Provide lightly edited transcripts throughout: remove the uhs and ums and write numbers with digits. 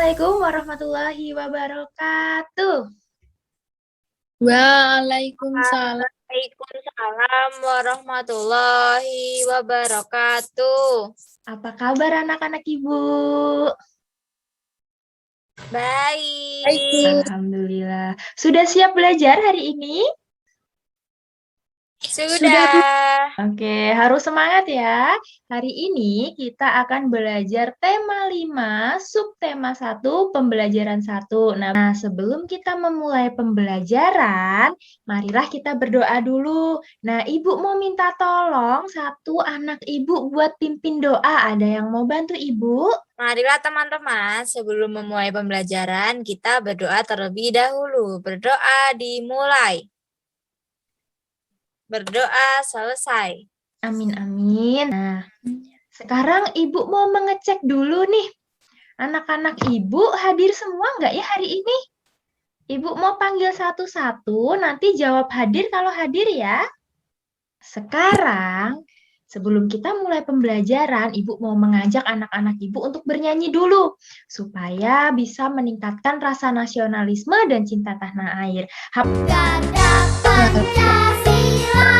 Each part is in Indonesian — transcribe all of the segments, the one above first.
Assalamualaikum warahmatullahi wabarakatuh. Waalaikumsalam. Waalaikumsalam warahmatullahi wabarakatuh. Apa kabar anak-anak Ibu? Baik. Alhamdulillah. Sudah siap belajar hari ini? Sudah. Oke, harus semangat ya. Hari ini kita akan belajar tema 5, subtema 1, pembelajaran 1. Nah, sebelum kita memulai pembelajaran, marilah kita berdoa dulu. Nah, Ibu mau minta tolong satu anak Ibu buat pimpin doa. Ada yang mau bantu Ibu? Marilah teman-teman, sebelum memulai pembelajaran, kita berdoa terlebih dahulu. Berdoa dimulai. Berdoa selesai. Amin, amin. Nah, sekarang Ibu mau mengecek dulu nih. Anak-anak Ibu hadir semua nggak ya hari ini? Ibu mau panggil satu-satu, nanti jawab hadir kalau hadir ya. Sekarang, sebelum kita mulai pembelajaran, Ibu mau mengajak anak-anak Ibu untuk bernyanyi dulu, supaya bisa meningkatkan rasa nasionalisme dan cinta tanah air. Ganda Pancasila,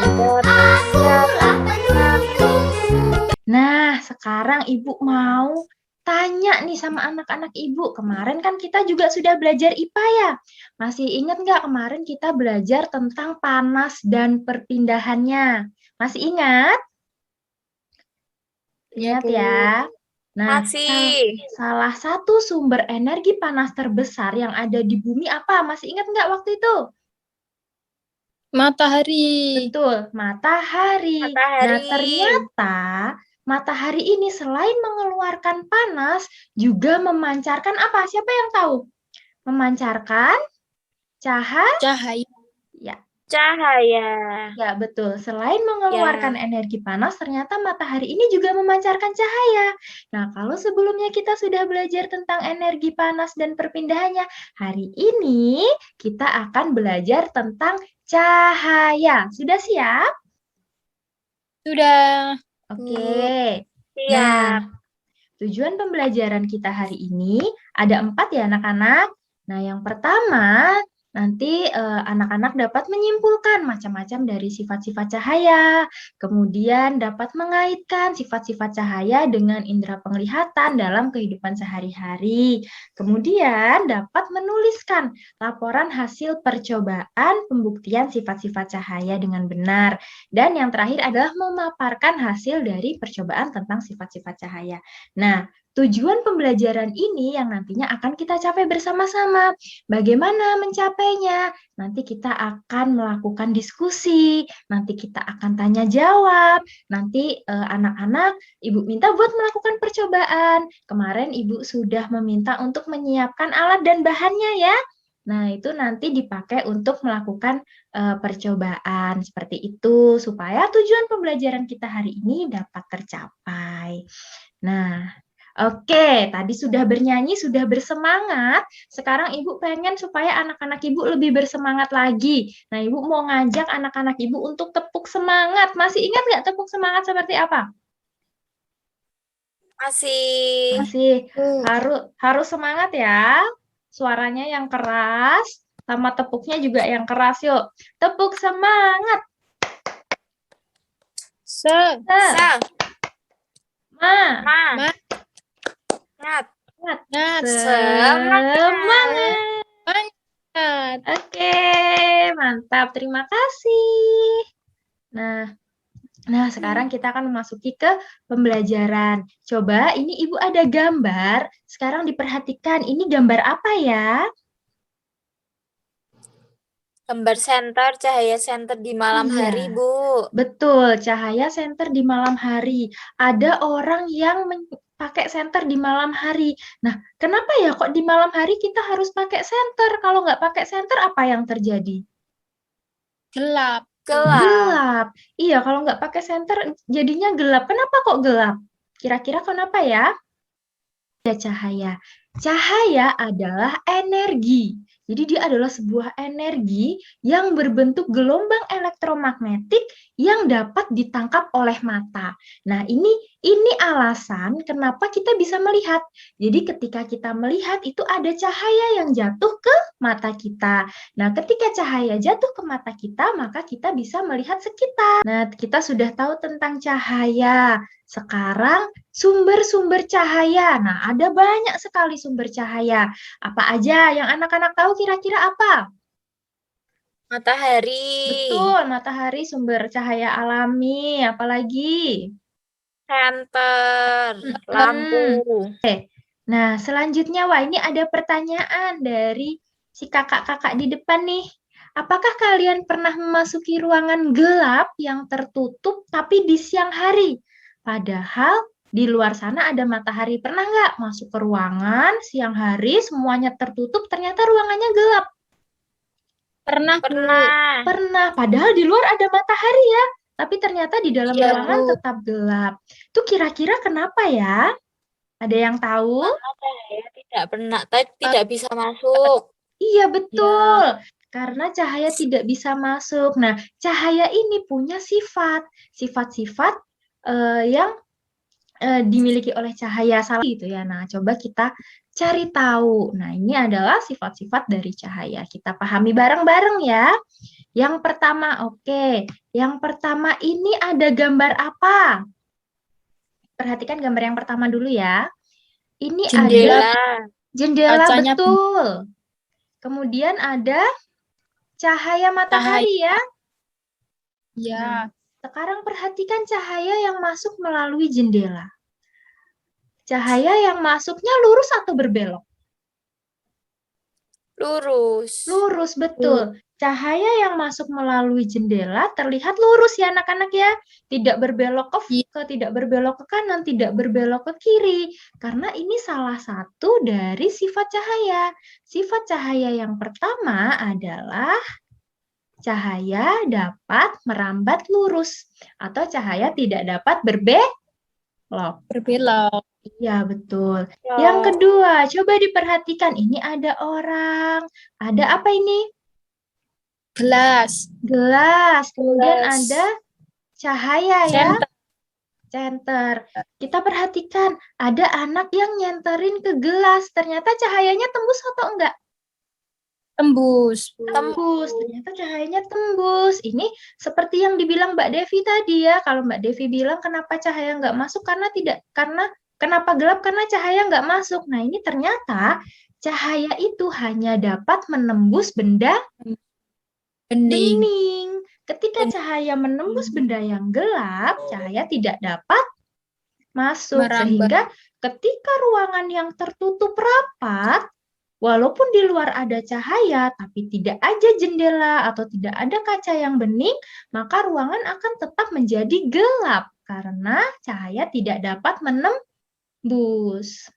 akulah pendukungmu. Nah, sekarang Ibu mau tanya nih sama anak-anak Ibu. Kemarin kan kita juga sudah belajar IPA ya. Masih ingat nggak kemarin kita belajar tentang panas dan perpindahannya? Masih ingat? Ingat ya. Nah, Masih. salah satu sumber energi panas terbesar yang ada di bumi apa? Masih ingat nggak waktu itu? Matahari. Betul, matahari. Matahari. Nah, ternyata matahari ini selain mengeluarkan panas, juga memancarkan apa? Siapa yang tahu? Memancarkan cahaya. Cahaya. Ya, Cahaya. ya betul. Selain mengeluarkan energi panas, ternyata matahari ini juga memancarkan cahaya. Nah, kalau sebelumnya kita sudah belajar tentang energi panas dan perpindahannya, hari ini kita akan belajar tentang cahaya. Sudah siap? Sudah. Oke. Siap. Nah, tujuan pembelajaran kita hari ini ada 4 ya anak-anak. Nah, yang pertama, nanti anak-anak dapat menyimpulkan macam-macam dari sifat-sifat cahaya, kemudian dapat mengaitkan sifat-sifat cahaya dengan indera penglihatan dalam kehidupan sehari-hari. Kemudian dapat menuliskan laporan hasil percobaan pembuktian sifat-sifat cahaya dengan benar. Dan yang terakhir adalah memaparkan hasil dari percobaan tentang sifat-sifat cahaya. Nah, tujuan pembelajaran ini yang nantinya akan kita capai bersama-sama. Bagaimana mencapainya? Nanti kita akan melakukan diskusi, nanti kita akan tanya jawab, nanti anak-anak Ibu minta buat melakukan percobaan. Kemarin Ibu sudah meminta untuk menyiapkan alat dan bahannya ya. Nah, itu nanti dipakai untuk melakukan percobaan seperti itu supaya tujuan pembelajaran kita hari ini dapat tercapai. Nah, oke, tadi sudah bernyanyi, sudah bersemangat. Sekarang Ibu pengen supaya anak-anak Ibu lebih bersemangat lagi. Nah, Ibu mau ngajak anak-anak Ibu untuk tepuk semangat. Masih ingat nggak tepuk semangat seperti apa? Masih. Masih. Harus semangat ya. Suaranya yang keras, sama tepuknya juga yang keras. Yuk, tepuk semangat. Se. Ma. Nat. Semangat. Oke, mantap. Terima kasih. Nah, sekarang kita akan memasuki ke pembelajaran. Coba, ini Ibu ada gambar. Sekarang diperhatikan, ini gambar apa ya? Gambar senter, cahaya senter di malam hari, Bu. Betul, cahaya senter di malam hari. Ada orang yang pakai senter di malam hari. Nah, kenapa ya kok di malam hari kita harus pakai senter? Kalau nggak pakai senter, apa yang terjadi? Gelap. Gelap. Iya, kalau nggak pakai senter jadinya gelap. Kenapa kok gelap? Kira-kira kenapa ya? Ada cahaya. cahaya adalah energi. Jadi dia adalah sebuah energi yang berbentuk gelombang elektromagnetik yang dapat ditangkap oleh mata. Nah, ini alasan kenapa kita bisa melihat. Jadi ketika kita melihat itu ada cahaya yang jatuh ke mata kita. Nah, ketika cahaya jatuh ke mata kita, maka kita bisa melihat sekitar. Nah, kita sudah tahu tentang cahaya. Sekarang sumber-sumber cahaya. Nah, ada banyak sekali sumber cahaya. Apa aja yang anak-anak tahu kira-kira apa? Matahari, Betul, matahari sumber cahaya alami. Apalagi? senter, lampu. Nah, selanjutnya, wah ini ada pertanyaan dari si kakak-kakak di depan nih. Apakah kalian pernah memasuki ruangan gelap yang tertutup tapi di siang hari? Padahal di luar sana ada matahari. Pernah nggak masuk ke ruangan siang hari, semuanya tertutup, ternyata ruangannya gelap? Pernah, Bu. Pernah. Pernah, padahal di luar ada matahari ya, tapi ternyata di dalam Iya, ruangan Bu. tetap gelap. Itu kira-kira kenapa ya? Ada yang tahu? Cahaya tidak bisa masuk. Iya, betul. Karena cahaya tidak bisa masuk. Nah, cahaya ini punya sifat-sifat yang dimiliki oleh cahaya salah gitu ya. Nah, coba kita cari tahu. Nah, ini adalah sifat-sifat dari cahaya. Kita pahami bareng-bareng ya. Yang pertama, oke. Yang pertama ini ada gambar apa? Perhatikan gambar yang pertama dulu ya. Ini ada Jendela. jendela, Kacanya betul. Kemudian ada cahaya matahari ya. Ya. Sekarang perhatikan cahaya yang masuk melalui jendela. Cahaya yang masuknya lurus atau berbelok? Lurus. Lurus, betul. Cahaya yang masuk melalui jendela terlihat lurus ya anak-anak ya. Tidak berbelok tidak berbelok ke kanan, tidak berbelok ke kiri. Karena ini salah satu dari sifat cahaya. Sifat cahaya yang pertama adalah cahaya dapat merambat lurus atau cahaya tidak dapat berbelok. Berbelok. Iya, betul. Yang kedua, coba diperhatikan. Ini ada orang. Ada apa ini? Gelas. Gelas. Kemudian Gelas. ada cahaya ya. Center. Center. Kita perhatikan. Ada anak yang nyenterin ke gelas. Ternyata cahayanya tembus atau enggak? Tembus. Tembus, ternyata cahayanya tembus. Ini seperti yang dibilang Mbak Devi tadi ya. Kalau Mbak Devi bilang kenapa cahaya nggak masuk kenapa gelap karena cahaya nggak masuk. Nah ini ternyata cahaya itu hanya dapat menembus benda bening. Ketika cahaya menembus benda yang gelap, cahaya tidak dapat masuk. Merambat. Sehingga ketika ruangan yang tertutup rapat, walaupun di luar ada cahaya, tapi tidak ada jendela atau tidak ada kaca yang bening, maka ruangan akan tetap menjadi gelap karena cahaya tidak dapat menembus.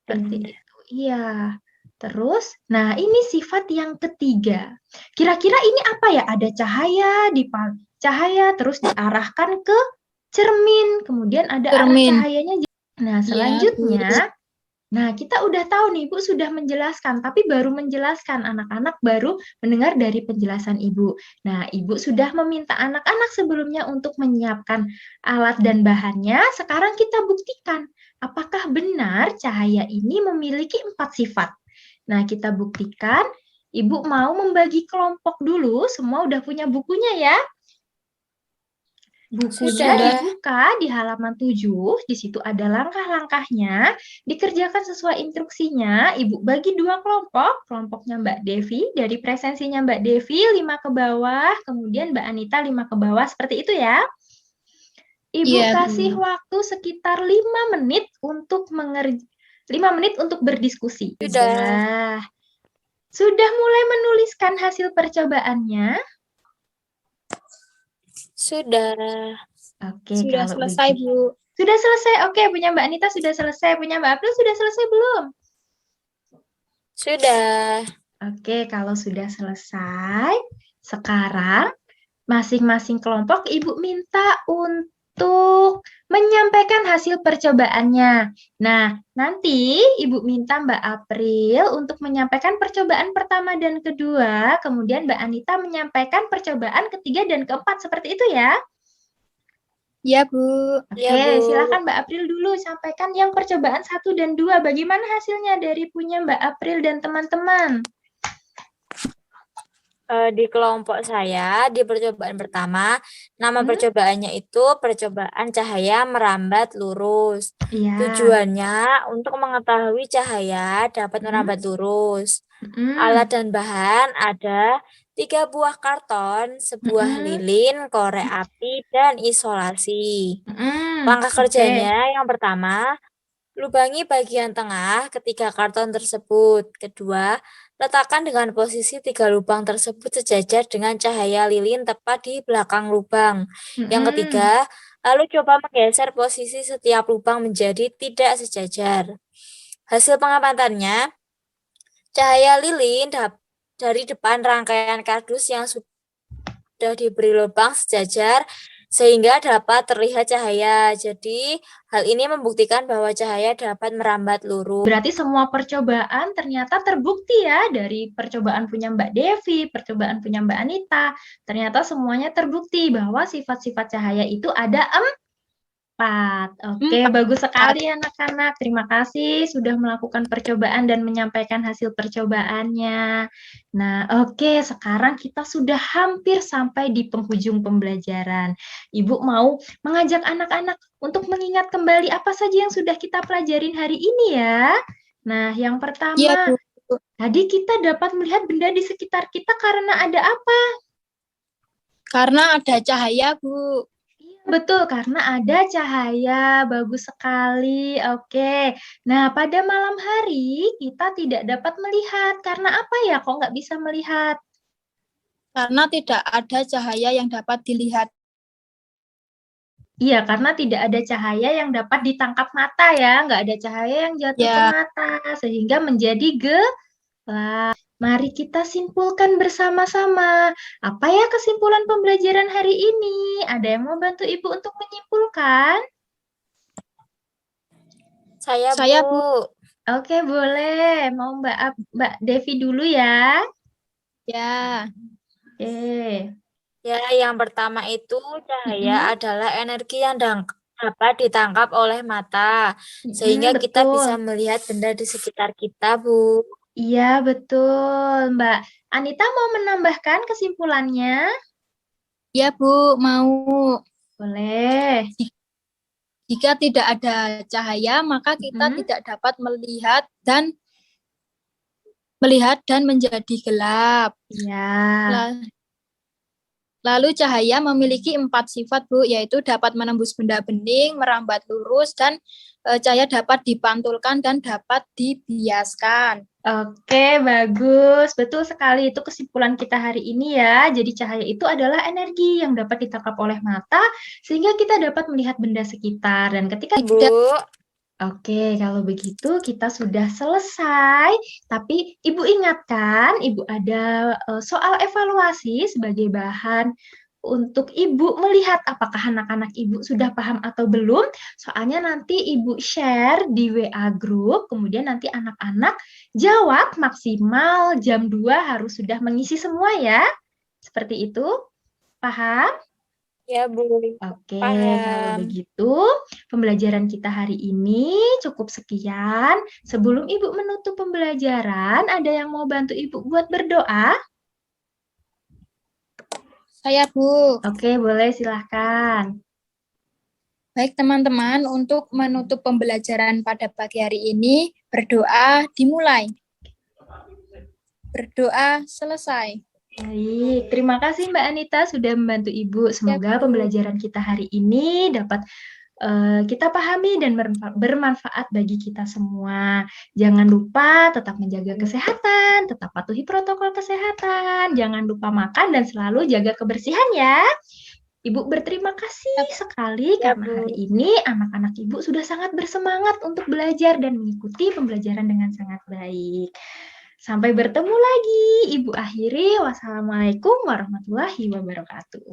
Seperti itu. Iya. Terus, nah ini sifat yang ketiga. Kira-kira ini apa ya? Ada cahaya terus diarahkan ke cermin, kemudian ada arah cahayanya. Nah, selanjutnya nah, kita udah tahu nih, Ibu sudah menjelaskan, tapi baru menjelaskan, anak-anak baru mendengar dari penjelasan Ibu. Nah, Ibu sudah meminta anak-anak sebelumnya untuk menyiapkan alat dan bahannya. Sekarang kita buktikan, apakah benar cahaya ini memiliki 4 sifat. Nah, kita buktikan. Ibu mau membagi kelompok dulu, semua udah punya bukunya ya. Bukunya dibuka di halaman 7, di situ ada langkah-langkahnya, dikerjakan sesuai instruksinya. Ibu bagi 2 kelompok, kelompoknya Mbak Devi, dari presensinya Mbak Devi 5 ke bawah, kemudian Mbak Anita 5 ke bawah, seperti itu ya. Ibu kasih waktu sekitar 5 menit untuk 5 menit untuk berdiskusi. Sudah mulai menuliskan hasil percobaannya? Sudah. Oke, Sudah kalau selesai, begitu. Bu. Sudah selesai. Oke, punya Mbak Anita sudah selesai. Punya Mbak April sudah selesai belum? Sudah. Oke, kalau sudah selesai, sekarang masing-masing kelompok Ibu minta untuk menyampaikan hasil percobaannya. Nah, nanti Ibu minta Mbak April untuk menyampaikan percobaan pertama dan kedua, kemudian Mbak Anita menyampaikan percobaan ketiga dan keempat, seperti itu ya? Ya, Bu. Oke, Iya, Bu. silakan Mbak April dulu sampaikan yang percobaan 1 dan 2. Bagaimana hasilnya dari punya Mbak April dan teman-teman? Di kelompok saya, di percobaan pertama, nama percobaannya itu percobaan cahaya merambat lurus. Iya. Tujuannya untuk mengetahui cahaya dapat merambat lurus. Alat dan bahan ada 3 buah karton, sebuah lilin, korek api, dan isolasi. Langkah kerjanya yang pertama, lubangi bagian tengah ketiga karton tersebut. Kedua, letakkan dengan posisi 3 lubang tersebut sejajar dengan cahaya lilin tepat di belakang lubang. Yang ketiga, lalu coba menggeser posisi setiap lubang menjadi tidak sejajar. Hasil pengamatannya, cahaya lilin dari depan rangkaian kardus yang sudah diberi lubang sejajar sehingga dapat terlihat cahaya. Jadi, hal ini membuktikan bahwa cahaya dapat merambat lurus. Berarti semua percobaan ternyata terbukti ya, dari percobaan punya Mbak Devi, percobaan punya Mbak Anita, ternyata semuanya terbukti bahwa sifat-sifat cahaya itu ada 4. Oke, bagus sekali anak-anak. Terima kasih sudah melakukan percobaan dan menyampaikan hasil percobaannya. Nah, oke, sekarang kita sudah hampir sampai di penghujung pembelajaran. Ibu mau mengajak anak-anak untuk mengingat kembali apa saja yang sudah kita pelajarin hari ini ya. Nah, yang pertama, Iya, Bu. tadi kita dapat melihat benda di sekitar kita karena ada apa? Karena ada cahaya, Bu. Betul, karena ada cahaya. Bagus sekali. Oke. Nah, pada malam hari kita tidak dapat melihat. Karena apa ya? Kok nggak bisa melihat? Karena tidak ada cahaya yang dapat dilihat. Iya, karena tidak ada cahaya yang dapat ditangkap mata ya. Nggak ada cahaya yang jatuh ke mata. Sehingga menjadi gelap. Mari kita simpulkan bersama-sama. Apa ya kesimpulan pembelajaran hari ini? Ada yang mau bantu Ibu untuk menyimpulkan? Saya, Bu. Oke, boleh. Mau Mbak Devi dulu ya? Ya. Oke. Ya, yang pertama itu cahaya adalah energi yang dapat ditangkap oleh mata, sehingga kita bisa melihat benda di sekitar kita, Bu. Iya, betul. Mbak Anita mau menambahkan kesimpulannya? Ya, Bu, mau. Boleh. Jika tidak ada cahaya, maka kita tidak dapat melihat dan menjadi gelap. Ya. Lalu cahaya memiliki 4 sifat, Bu, yaitu dapat menembus benda bening, merambat lurus, dan cahaya dapat dipantulkan dan dapat dibiaskan. Oke, bagus. Betul sekali. Itu kesimpulan kita hari ini ya. Jadi cahaya itu adalah energi yang dapat ditangkap oleh mata, sehingga kita dapat melihat benda sekitar. Dan ketika Bu. Oke, kalau begitu kita sudah selesai. Tapi Ibu ingatkan, Ibu ada soal evaluasi sebagai bahan untuk Ibu melihat apakah anak-anak Ibu sudah paham atau belum. Soalnya nanti Ibu share di WA group, kemudian nanti anak-anak jawab maksimal jam 2 harus sudah mengisi semua ya. Seperti itu. Paham? Ya, Bu. Oke, kalau begitu pembelajaran kita hari ini cukup sekian. Sebelum Ibu menutup pembelajaran, ada yang mau bantu Ibu buat berdoa? Saya, Bu. Oke, boleh, silahkan. Baik, teman-teman, untuk menutup pembelajaran pada pagi hari ini, berdoa dimulai. Berdoa selesai. Baik, terima kasih Mbak Anita sudah membantu Ibu. Semoga pembelajaran kita hari ini dapat kita pahami dan bermanfaat bagi kita semua. Jangan lupa tetap menjaga kesehatan, tetap patuhi protokol kesehatan, jangan lupa makan dan selalu jaga kebersihan ya. Ibu berterima kasih sekali karena hari ini anak-anak Ibu sudah sangat bersemangat untuk belajar dan mengikuti pembelajaran dengan sangat baik. Sampai bertemu lagi. Ibu akhiri. Wassalamualaikum warahmatullahi wabarakatuh.